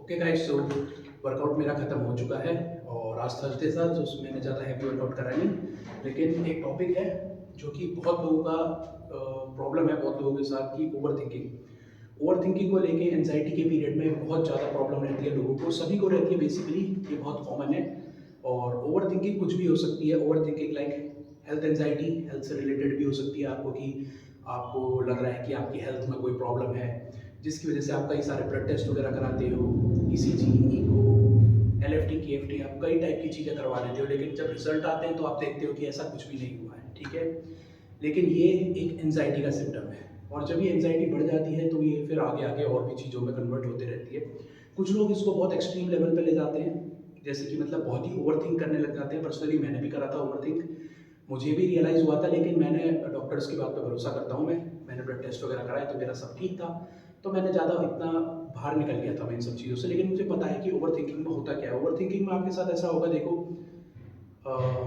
Okay guys, so workout मेरा ख़त्म हो चुका है और आज थर्सडे था तो उसमें मैंने ज़्यादा हैवी वर्कआउट करा नहीं। लेकिन एक टॉपिक है जो कि बहुत लोगों का प्रॉब्लम है, बहुत लोगों के साथ, कि ओवर थिंकिंग को लेके एंजाइटी के पीरियड में बहुत ज़्यादा प्रॉब्लम रहती है लोगों को, सभी को रहती है बेसिकली। ये बहुत कॉमन है। और ओवर थिंकिंग कुछ भी हो सकती है। Over thinking like health anxiety, health से रिलेटेड भी हो सकती है आपको, कि आपको लग रहा है कि आपकी हेल्थ में कोई प्रॉब्लम है, जिसकी वजह से आप कई सारे ब्लड टेस्ट वगैरह कराते हो, ईसीजी, ईको, एलएफटी, केएफटी, आप कई टाइप की चीज़ें करवा लेते हो, लेकिन जब रिजल्ट आते हैं तो आप देखते हो कि ऐसा कुछ भी नहीं हुआ है, ठीक है। लेकिन ये एक एंजाइटी का सिम्टम है, और जब ये एंजाइटी बढ़ जाती है तो ये फिर आगे आगे और भी चीज़ों में कन्वर्ट होते रहती है। कुछ लोग इसको बहुत एक्सट्रीम लेवल पे ले जाते हैं, जैसे कि मतलब बहुत ही ओवरथिंक करने लग जाते हैं। पर्सनली मैंने भी करा था ओवरथिंक, मुझे भी रियलाइज़ हुआ था, लेकिन मैंने डॉक्टर्स की बात पे भरोसा करता हूँ। मैंने ब्लड टेस्ट वगैरह कराए तो मेरा सब ठीक था, तो मैंने ज़्यादा इतना बाहर निकल गया था मैं इन सब चीज़ों से। लेकिन मुझे पता है कि ओवरथिंकिंग में होता क्या है। ओवरथिंकिंग में आपके साथ ऐसा होगा, देखो,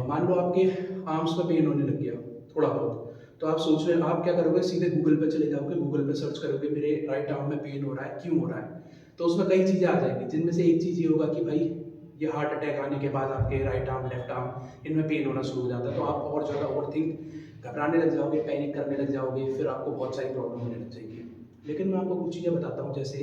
मान लो आपके आर्म्स में पेन होने लग गया थोड़ा बहुत, तो आप सोच रहे हैं, आप क्या करोगे, सीधे गूगल पे चले जाओगे, गूगल पे सर्च करोगे मेरे राइट आर्म में पेन हो रहा है, क्यों हो रहा है। तो उसमें कई चीज़ें आ जाएंगी, जिनमें से एक चीज़ ये होगा कि भाई ये हार्ट अटैक आने के बाद आपके राइट आर्म, लेफ्ट आर्म, इनमें पेन होना शुरू हो जाता है। तो आप और ज़्यादा ओवरथिंक, घबराने लग जाओगे, पैनिक करने लग जाओगे, फिर आपको बहुत सारी प्रॉब्लम होने लग जाएगी। लेकिन मैं आपको कुछ चीज़ें बताता हूँ। जैसे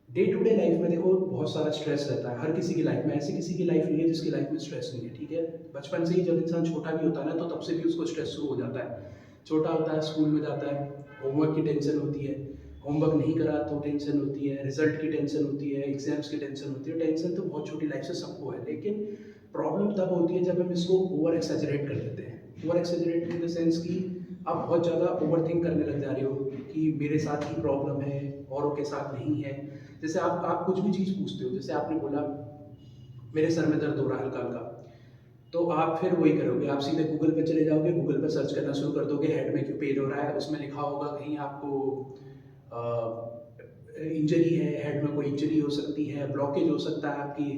डे टू डे लाइफ में देखो, बहुत सारा स्ट्रेस रहता है हर किसी की लाइफ में। ऐसी किसी की लाइफ नहीं है जिसकी लाइफ में स्ट्रेस नहीं है, ठीक है। बचपन से ही जब इंसान छोटा भी होता है ना, तो तब से भी उसको स्ट्रेस शुरू हो जाता है। छोटा होता है, स्कूल में जाता है, होमवर्क की टेंशन होती है, होमवर्क नहीं करा तो टेंशन होती है, रिजल्ट की टेंशन होती है, एग्जाम्स की टेंशन होती है। टेंशन तो बहुत छोटी लाइफ से सबको है, लेकिन प्रॉब्लम तब होती है जब हम इसको ओवर एक्सेजरेट कर देते हैं। Over exaggerate in the sense कि आप बहुत ज़्यादा ओवर थिंक करने लग जा रहे हो कि मेरे साथ ही प्रॉब्लम है, औरों के साथ नहीं है। जैसे आप कुछ भी चीज़ पूछते हो, जैसे आपने बोला मेरे सर में दर्द हो रहा है हल्का हल्का, तो आप फिर वही करोगे, आप सीधे गूगल पे चले जाओगे, गूगल पे सर्च करना शुरू कर दोगे, हेड में क्यों पेन हो रहा है। उसमें लिखा होगा कहीं आपको इंजरी है, हेड में कोई इंजरी हो सकती है, ब्लॉकेज हो सकता है आपकी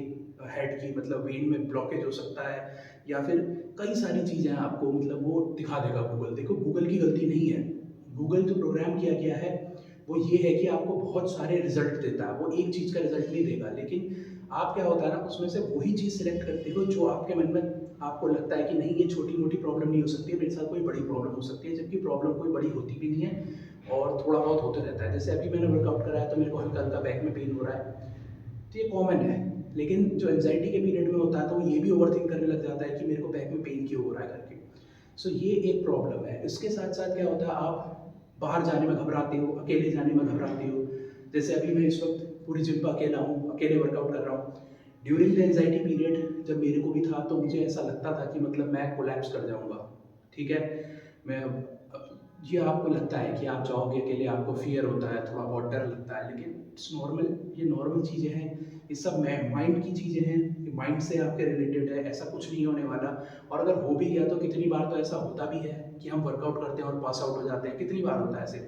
हेड की, मतलब वेन में ब्लॉकेज हो सकता है, या फिर कई सारी चीज़ें आपको मतलब वो दिखा देगा गूगल। देखो, गूगल की गलती नहीं है। गूगल जो प्रोग्राम किया गया है वो ये है कि आपको बहुत सारे रिजल्ट देता है, वो एक चीज़ का रिजल्ट नहीं देगा। लेकिन आप क्या होता है ना, उसमें से वही चीज़ सिलेक्ट करते हो जो आपके मन में आपको लगता है कि नहीं, ये छोटी मोटी प्रॉब्लम नहीं हो सकती है, मेरे साथ कोई बड़ी प्रॉब्लम हो सकती है, जबकि प्रॉब्लम कोई बड़ी होती भी नहीं है और थोड़ा बहुत होता रहता है। जैसे अभी मैंने वर्कआउट कराया तो मेरे को हल्का हल्का बैक में पेन हो रहा है, तो ये कॉमन है। लेकिन जो एंजाइटी के पीरियड में होता है तो वो ये भी ओवरथिंक करने लग जाता है कि मेरे को बैक में पेन क्यों हो रहा है करके। सो ये एक प्रॉब्लम है। इसके साथ साथ क्या होता है, आप बाहर जाने में घबराते हो, अकेले जाने में घबराते हो। जैसे अभी मैं इस वक्त पूरी जिम पे अकेला हूँ, अकेले वर्कआउट कर रहा हूँ। ड्यूरिंग द एंजाइटी पीरियड जब मेरे को भी था तो मुझे ऐसा लगता था कि मतलब मैं कोलैप्स कर जाऊँगा, ठीक है। मैं ये आपको लगता है कि आप जाओगे अकेले, आपको फ़ियर होता है, थोड़ा बहुत डर लगता है, लेकिन इट्स नॉर्मल, ये नॉर्मल चीज़ें हैं। ये सब माइंड की चीज़ें हैं, ये माइंड से आपके रिलेटेड है, ऐसा कुछ नहीं होने वाला। और अगर हो भी गया तो कितनी बार तो ऐसा होता भी है कि हम वर्कआउट करते हैं और पास आउट हो जाते हैं। कितनी बार होता है ऐसे,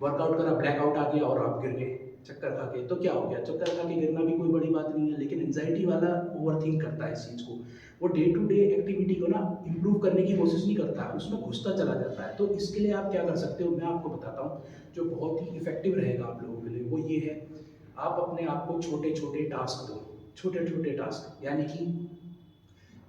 वर्कआउट करा, ब्लैकआउट आ गया और आप गिर गए चक्कर खा के, तो क्या हो गया, चक्कर खा के गिरना भी कोई बड़ी बात नहीं है। लेकिन एंजाइटी वाला ओवरथिंक करता है इस चीज़ को, वो डे टू डे एक्टिविटी को ना इम्प्रूव करने की कोशिश नहीं करता, उसमें घुसता चला जाता है। तो इसके लिए आप क्या कर सकते हो, मैं आपको बताता हूँ, जो बहुत ही इफेक्टिव रहेगा आप लोगों के लिए। वो ये है, आप अपने आप को छोटे छोटे टास्क दो। छोटे छोटे टास्क यानी कि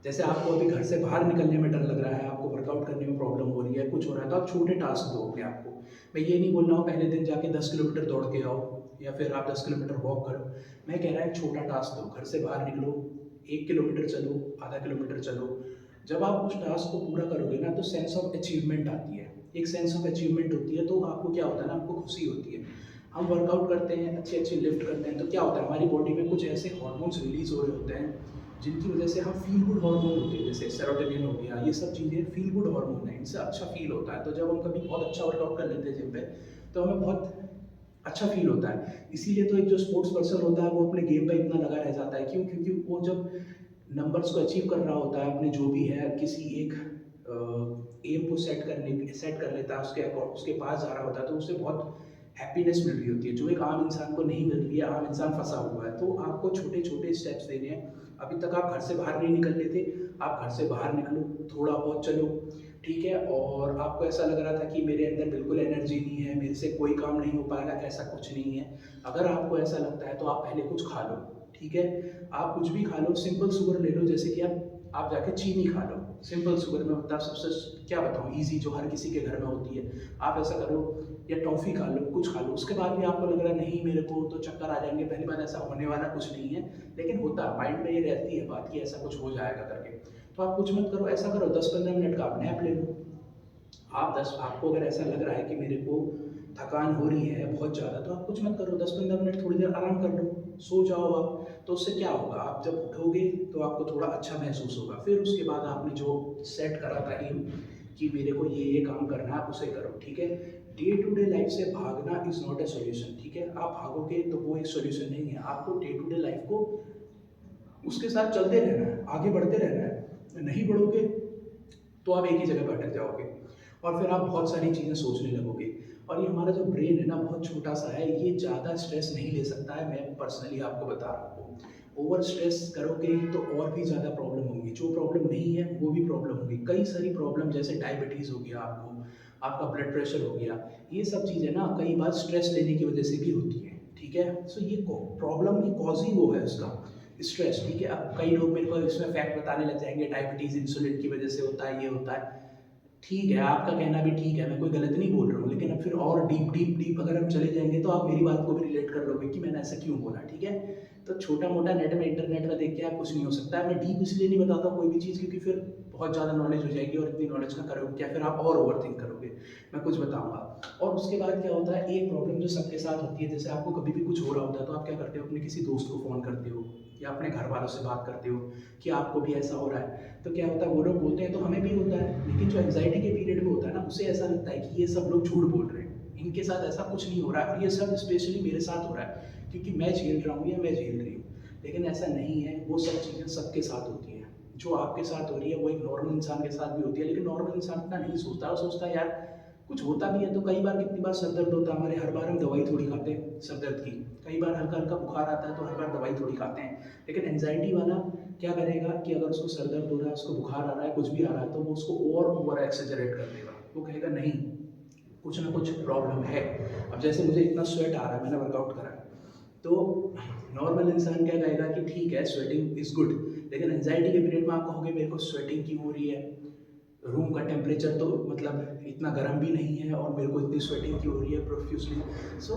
जैसे आपको अभी घर से बाहर निकलने में डर लग रहा है, आपको वर्कआउट करने में प्रॉब्लम हो रही है, कुछ हो रहा है, तो आप छोटे टास्क दो अपने आप को। मैं ये नहीं बोल रहा हूँ पहले दिन जाके 10 किलोमीटर दौड़ के आओ, या फिर आप 10 किलोमीटर वॉक करो। मैं कह रहा है एक छोटा टास्क दो, घर से बाहर निकलो, 1 किलोमीटर चलो, आधा किलोमीटर चलो। जब आप उस टास्क को पूरा करोगे ना, तो सेंस ऑफ अचीवमेंट आती है, एक सेंस ऑफ अचीवमेंट होती है। तो आपको क्या होता है ना, आपको खुशी होती है। हम वर्कआउट करते हैं, अच्छे अच्छे लिफ्ट करते हैं, तो क्या होता है, हमारी बॉडी में कुछ ऐसे हार्मोन्स रिलीज हो रहे होते हैं जिनकी वजह से हम फील गुड हार्मोन होते हैं, जैसे सेरोटोनिन हो गया, ये सब चीज़ें फील गुड हार्मोन है, इनसे अच्छा फील होता है। तो जब हम कभी बहुत अच्छा वर्कआउट कर लेते हैं जिम पे, तो हमें बहुत अच्छा फील होता है। इसीलिए तो एक जो स्पोर्ट्स पर्सन होता है वो अपने गेम पे इतना लगा रह जाता है। क्यों? क्योंकि वो जब नंबर्स को अचीव कर रहा होता है, अपने जो भी है, किसी एक एम को सेट कर लेता है, उसके पास जा रहा होता है, तो उसे बहुत हैप्पीनेस मिल रही होती है, जो एक आम इंसान को नहीं मिल रही है। आम इंसान फंसा हुआ है। तो आपको छोटे छोटे स्टेप्स देने हैं। अभी तक आप घर से बाहर नहीं निकल लेते, आप घर से बाहर निकलो, थोड़ा बहुत चलो, ठीक है? और आपको ऐसा लग रहा था कि मेरे अंदर बिल्कुल एनर्जी नहीं है, मेरे से कोई काम नहीं हो पाएगा, ऐसा कुछ नहीं है। अगर आपको ऐसा लगता है तो आप पहले कुछ खा लो, ठीक है? आप कुछ भी खा लो, सिंपल शुगर ले लो, जैसे कि आप जाके चीनी खा लो। सिंपल शुगर में होता है सबसे, क्या बताऊँ, ईज़ी, जो हर किसी के घर में होती है। आप ऐसा करो, या टॉफ़ी खा लो, कुछ खा लो। उसके बाद भी आपको लग रहा है नहीं मेरे को तो चक्कर आ जाएँगे, पहली बात ऐसा होने वाला कुछ नहीं है, लेकिन होता है, माइंड में ये रहती है बात कि ऐसा कुछ हो जाएगा करके। तो आप कुछ मत करो, ऐसा करो 10-15 मिनट का आप नैप ले लो। आपको अगर ऐसा लग रहा है कि मेरे को थकान हो रही है बहुत ज़्यादा, तो आप कुछ मत करो, 10-15 मिनट थोड़ी देर आराम कर लो, सो जाओ आप। तो उससे क्या होगा, आप जब उठोगे तो आपको थोड़ा अच्छा महसूस होगा। फिर उसके बाद आपने जो सेट करा था एम कि मेरे को ये काम करना है, आप उसे करो, ठीक है? डे टू डे लाइफ से भागना इज़ नॉट अ सॉल्यूशन, ठीक है? आप भागोगे तो वो एक सॉल्यूशन नहीं है। आपको डे टू डे लाइफ को उसके साथ चलते रहना है, आगे बढ़ते रहना है। नहीं बढ़ोगे तो आप एक ही जगह पे अटक जाओगे और फिर आप बहुत सारी चीज़ें सोचने लगोगे। और ये हमारा जो ब्रेन है ना, बहुत छोटा-सा है, ये ज़्यादा स्ट्रेस नहीं ले सकता है, मैं पर्सनली आपको बता रहा हूँ। ओवर स्ट्रेस करोगे तो और भी ज़्यादा प्रॉब्लम होंगी, जो प्रॉब्लम नहीं है वो भी प्रॉब्लम होगी। कई सारी प्रॉब्लम, जैसे डायबिटीज़ हो गया आपको, आपका ब्लड प्रेशर हो गया, ये सब चीज़ें ना कई बार स्ट्रेस लेने की वजह से भी होती हैं, ठीक है? सो ये प्रॉब्लम की कॉज़ ही वो है उसका, स्ट्रेस, ठीक है? अब कई लोग मेरे को इसमें फैक्ट बताने लग जाएँगे, डायबिटीज़ इंसुलिन की वजह से होता है, ये होता है। ठीक है, आपका कहना भी ठीक है, मैं कोई गलत नहीं बोल रहा हूँ, लेकिन अब फिर और डीप अगर हम चले जाएँगे तो आप मेरी बात को भी रिलेट कर लोगे कि मैंने ऐसा क्यों बोला, ठीक है? तो छोटा-मोटा नेट में, इंटरनेट में देख के आप कुछ नहीं हो सकता है। मैं डीप इसलिए नहीं बताता कोई भी चीज़, क्योंकि फिर बहुत ज़्यादा नॉलेज हो जाएगी और इतनी नॉलेज का करोगे क्या, फिर आप और ओवरथिंक करोगे। मैं कुछ बताऊँगा। और उसके बाद क्या होता है, एक प्रॉब्लम जो सबके साथ होती है, जैसे आपको कभी भी कुछ हो रहा होता है तो आप क्या करते हो, अपने किसी दोस्त को फ़ोन करते हो या अपने घर वालों से बात करते हो कि आपको भी ऐसा हो रहा है। तो क्या होता है, वो लोग बोलते हैं तो हमें भी होता है, लेकिन जो एंग्ज़ायटी के पीरियड में होता है ना, उसे ऐसा लगता है कि ये सब लोग झूठ बोल रहे हैं, इनके साथ ऐसा कुछ नहीं हो रहा है और ये सब स्पेशली मेरे साथ हो रहा है, क्योंकि मैं झेल रहा हूँ या मैं झेल रही हूँ। लेकिन ऐसा नहीं है, वो सब चीज़ें सबके साथ होती हैं। जो आपके साथ हो रही है वो एक नॉर्मल इंसान के साथ भी होती है, लेकिन नॉर्मल इंसान इतना नहीं सोचता, वो सोचता है यार कुछ होता भी है तो कई बार, कितनी बार सर दर्द होता है हमारे, हर बार हम दवाई थोड़ी खाते हैं सर दर्द की। कई बार हल्का-हल्का बुखार आता है तो हर बार दवाई थोड़ी खाते हैं। लेकिन एंग्ज़ायटी वाला क्या करेगा कि अगर उसको सर दर्द हो रहा है, उसको बुखार आ रहा है, कुछ भी आ रहा है, तो वो उसको और ओवर एक्सेजरेट कर देगा। वो कहेगा नहीं, कुछ ना कुछ प्रॉब्लम है। अब जैसे मुझे इतना स्वेट आ रहा है, मैंने वर्कआउट करा है, तो नॉर्मल इंसान क्या कहेगा कि ठीक है, स्वेटिंग इज़ गुड, लेकिन एंग्ज़ायटी के पीरियड में आप कहोगे मेरे को स्वेटिंग क्यों हो रही है? रूम का टेम्परेचर तो मतलब इतना गर्म भी नहीं है और मेरे को इतनी स्वेटिंग क्यों हो रही है प्रोफ्यूज़ली। सो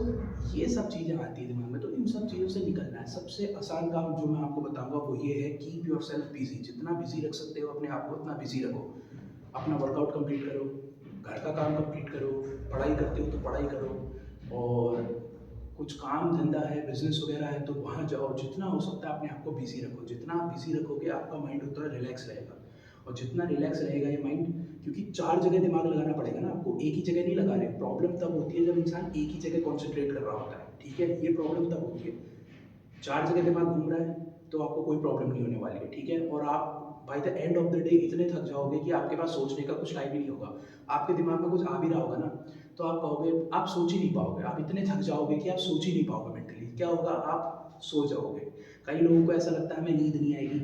ये सब चीज़ें आती है दिमाग में, तो इन सब चीज़ों से निकलना है। सबसे आसान काम जो मैं आपको बताऊँगा वो ये है, कीप योरसेल्फ बिज़ी। जितना बिज़ी रख सकते हो अपने आप को, उतना बिज़ी रखो। अपना वर्कआउट कंप्लीट करो, घर का काम कंप्लीट करो, पढ़ाई करते हो तो पढ़ाई करो, और कुछ काम धंधा है, बिज़नेस वगैरह है तो वहाँ जाओ। जितना हो सकता है अपने आप को बिज़ी रखो। जितना आप बिज़ी रखोगे आपका माइंड उतना रिलैक्स रहेगा, और जितना रिलैक्स रहेगा ये माइंड, क्योंकि 4 जगह दिमाग लगाना पड़ेगा ना आपको, एक ही जगह नहीं लगा रहे। प्रॉब्लम तब होती है जब इंसान एक ही जगह कॉन्सन्ट्रेट कर रहा होता है, ठीक है? ये प्रॉब्लम तब होती है। 4 जगह दिमाग घूम रहा है, तो आपको कोई प्रॉब्लम नहीं होने वाली है, ठीक है? और आप by the end of the day इतने थक जाओगे कि आपके पास सोचने का कुछ टाइम ही नहीं होगा। आपके दिमाग में कुछ आ भी रहा होगा ना, तो आप कहोगे, आप सोच ही नहीं पाओगे। आप इतने थक जाओगे कि आप सोच ही नहीं पाओगे मेंटली। क्या होगा, आप सो जाओगे। कई लोगों को ऐसा लगता है हमें नींद नहीं आएगी,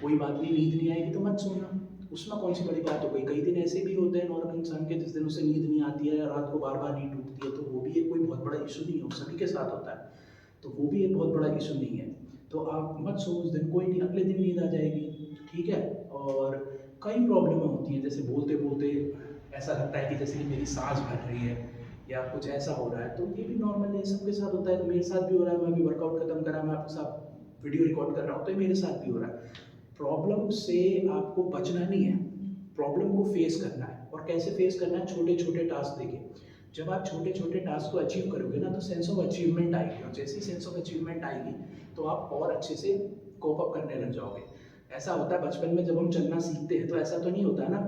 कोई बात नहीं, नींद नहीं आएगी तो मत सोना। उसमें कौन-सी बड़ी बात हो गई। कई दिन ऐसे भी होते हैं नॉर्मल इंसान के, जिस दिन उसे नींद नहीं आती है या रात को बार-बार नींद टूटती है, तो वो भी एक कोई बहुत बड़ा इश्यू नहीं है, वो सभी के साथ होता है। तो वो भी एक बहुत बड़ा इश्यू नहीं है। तो आप मत सो उस दिन, कोई नहीं, अगले दिन नींद आ जाएगी, ठीक है? और कई प्रॉब्लमें होती हैं, जैसे बोलते-बोलते ऐसा लगता है कि जैसे कि मेरी साँस भर रही है या कुछ ऐसा हो रहा है, तो ये भी नॉर्मल है, सबके साथ होता है। तो मेरे साथ भी हो रहा है, मैं अभी वर्कआउट खत्म करा, मैं आपके साथ वीडियो रिकॉर्ड कर रहा हूँ, तो ये मेरे साथ भी हो रहा है। प्रॉब्लम से आपको बचना नहीं है, प्रॉब्लम को फेस करना है। और कैसे फेस करना है, छोटे-छोटे टास्क देके। जब आप छोटे-छोटे टास्क को अचीव करोगे ना, तो सेंस ऑफ अचीवमेंट आएगी, और जैसे ही सेंस ऑफ अचीवमेंट आएगी, तो आप और अच्छे से कोप अप करने लग जाओगे। ऐसा होता है बचपन में जब हम चलना सीखते हैं, तो ऐसा तो नहीं होता है ना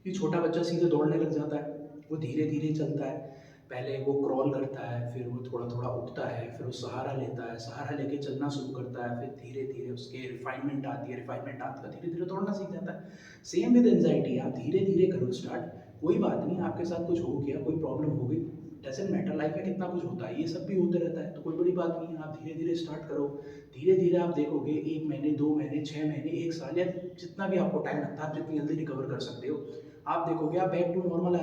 कि छोटा बच्चा सीधे दौड़ने लग जाता है। वो धीरे-धीरे चलता है। पहले वो क्रॉल करता है, फिर वो थोड़ा-थोड़ा उठता है, फिर वो सहारा लेता है, सहारा लेके चलना शुरू करता है, फिर धीरे-धीरे उसके रिफ़ाइनमेंट आती है, रिफ़ाइनमेंट आकर धीरे-धीरे दौड़ना सीख जाता है। सेम विद एंग्ज़ायटी, आप धीरे-धीरे करो स्टार्ट, कोई बात नहीं, आपके साथ कुछ हो गया, कोई प्रॉब्लम हो गई, डज़न्ट मैटर, लाइफ़ में कितना कुछ होता है, ये सब भी होते रहता है, तो कोई बड़ी बात नहीं है। आप धीरे-धीरे स्टार्ट करो, धीरे-धीरे आप देखोगे 1 महीने, 2 महीने, 6 महीने, 1 साल, या जितना भी आपको टाइम लगता है, आप जितनी जल्दी रिकवर कर सकते हो, आप देखोगे आप बैक टू नॉर्मल